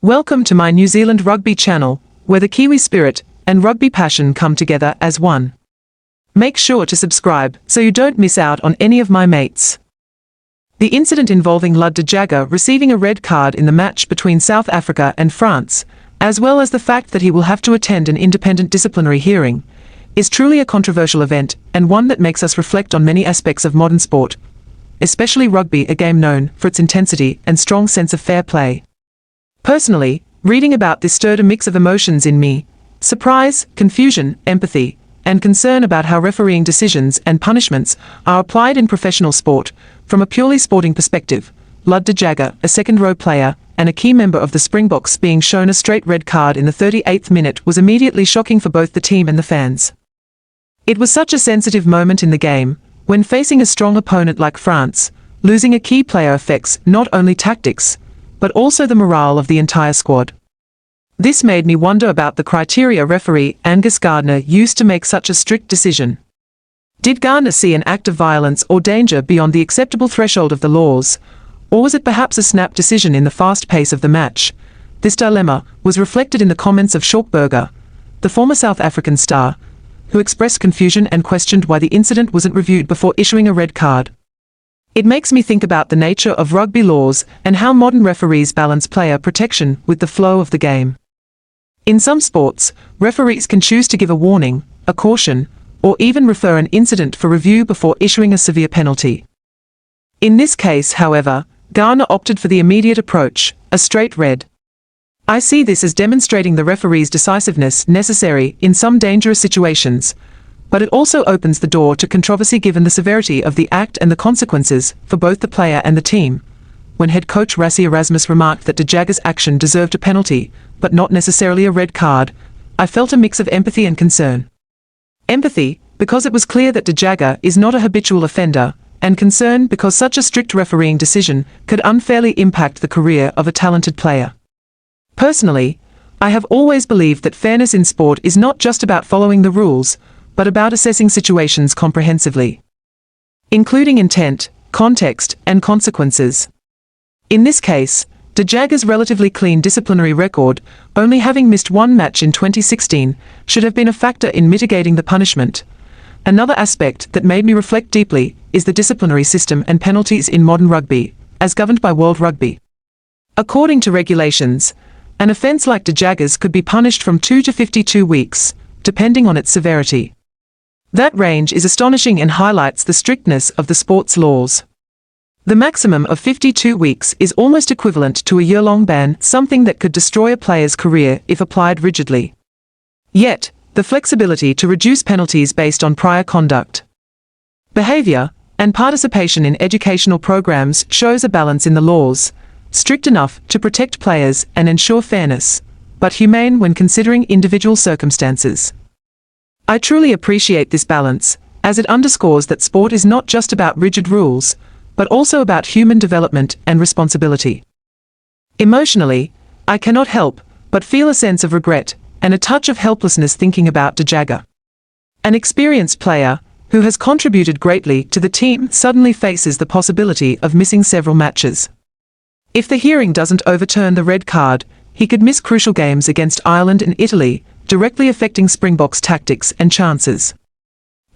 Welcome to my New Zealand Rugby channel, where the Kiwi spirit and rugby passion come together as one. Make sure to subscribe so you don't miss out on any of my mates. The incident involving Lood de Jager receiving a red card in the match between South Africa and France, as well as the fact that he will have to attend an independent disciplinary hearing, is truly a controversial event and one that makes us reflect on many aspects of modern sport, especially rugby, a game known for its intensity and strong sense of fair play. Personally, reading about this stirred a mix of emotions in me: surprise, confusion, empathy, and concern about how refereeing decisions and punishments are applied in professional sport. From a purely sporting perspective, Lood de Jager, a second-row player and a key member of the Springboks, being shown a straight red card in the 38th minute was immediately shocking for both the team and the fans. It was such a sensitive moment in the game, when facing a strong opponent like France, losing a key player affects not only tactics, but also the morale of the entire squad. This made me wonder about the criteria referee Angus Gardner used to make such a strict decision. Did Gardner see an act of violence or danger beyond the acceptable threshold of the laws, or was it perhaps a snap decision in the fast pace of the match? This dilemma was reflected in the comments of Schalkberger, the former South African star, who expressed confusion and questioned why the incident wasn't reviewed before issuing a red card. It makes me think about the nature of rugby laws and how modern referees balance player protection with the flow of the game. In some sports, referees can choose to give a warning, a caution, or even refer an incident for review before issuing a severe penalty. In this case, however, Gardner opted for the immediate approach, a straight red. I see this as demonstrating the referee's decisiveness necessary in some dangerous situations, but it also opens the door to controversy given the severity of the act and the consequences for both the player and the team. When head coach Rassie Erasmus remarked that de Jager's action deserved a penalty, but not necessarily a red card, I felt a mix of empathy and concern. Empathy, because it was clear that de Jager is not a habitual offender, and concern because such a strict refereeing decision could unfairly impact the career of a talented player. Personally, I have always believed that fairness in sport is not just about following the rules, but about assessing situations comprehensively, including intent, context, and consequences. In this case, de Jager's relatively clean disciplinary record, only having missed one match in 2016, should have been a factor in mitigating the punishment. Another aspect that made me reflect deeply is the disciplinary system and penalties in modern rugby, as governed by World Rugby. According to regulations, an offence like de Jager's could be punished from 2 to 52 weeks, depending on its severity. That range is astonishing and highlights the strictness of the sport's laws. The maximum of 52 weeks is almost equivalent to a year-long ban, something that could destroy a player's career if applied rigidly. Yet, the flexibility to reduce penalties based on prior conduct, behavior, and participation in educational programs shows a balance in the laws, strict enough to protect players and ensure fairness, but humane when considering individual circumstances. I truly appreciate this balance, as it underscores that sport is not just about rigid rules, but also about human development and responsibility. Emotionally, I cannot help but feel a sense of regret and a touch of helplessness thinking about de Jager. An experienced player, who has contributed greatly to the team, suddenly faces the possibility of missing several matches. If the hearing doesn't overturn the red card, he could miss crucial games against Ireland and Italy, directly affecting Springboks' tactics and chances.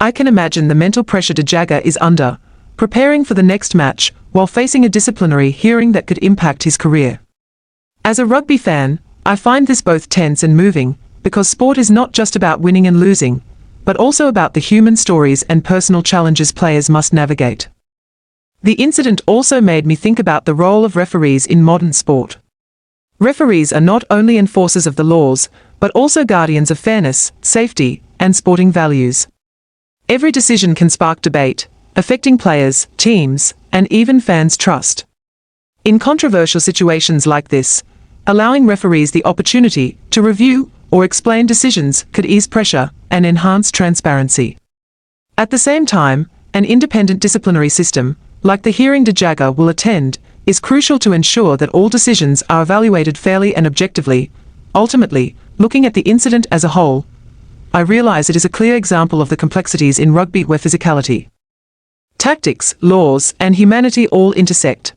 I can imagine the mental pressure de Jager is under, preparing for the next match while facing a disciplinary hearing that could impact his career. As a rugby fan, I find this both tense and moving, because sport is not just about winning and losing, but also about the human stories and personal challenges players must navigate. The incident also made me think about the role of referees in modern sport. Referees are not only enforcers of the laws, but also guardians of fairness, safety, and sporting values. Every decision can spark debate, affecting players, teams, and even fans' trust. In controversial situations like this, allowing referees the opportunity to review or explain decisions could ease pressure and enhance transparency. At the same time, an independent disciplinary system, like the hearing de Jager will attend, is crucial to ensure that all decisions are evaluated fairly and objectively. Ultimately, looking at the incident as a whole, I realize it is a clear example of the complexities in rugby where physicality, tactics, laws, and humanity all intersect.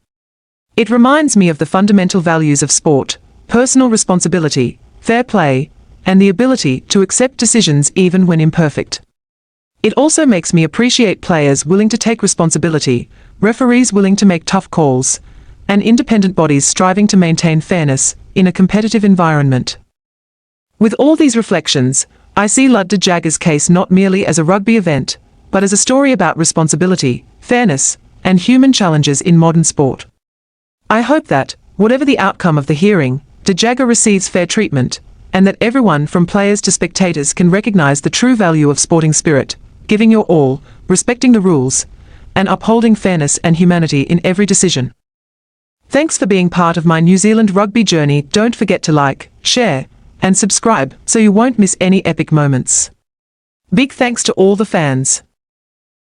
It reminds me of the fundamental values of sport, personal responsibility, fair play, and the ability to accept decisions even when imperfect. It also makes me appreciate players willing to take responsibility, referees willing to make tough calls, and independent bodies striving to maintain fairness in a competitive environment. With all these reflections, I see Lood de Jager's case not merely as a rugby event, but as a story about responsibility, fairness, and human challenges in modern sport. I hope that, whatever the outcome of the hearing, de Jager receives fair treatment, and that everyone from players to spectators can recognize the true value of sporting spirit, giving your all, respecting the rules, and upholding fairness and humanity in every decision. Thanks for being part of my New Zealand rugby journey. Don't forget to like, share, and subscribe so you won't miss any epic moments. Big thanks to all the fans.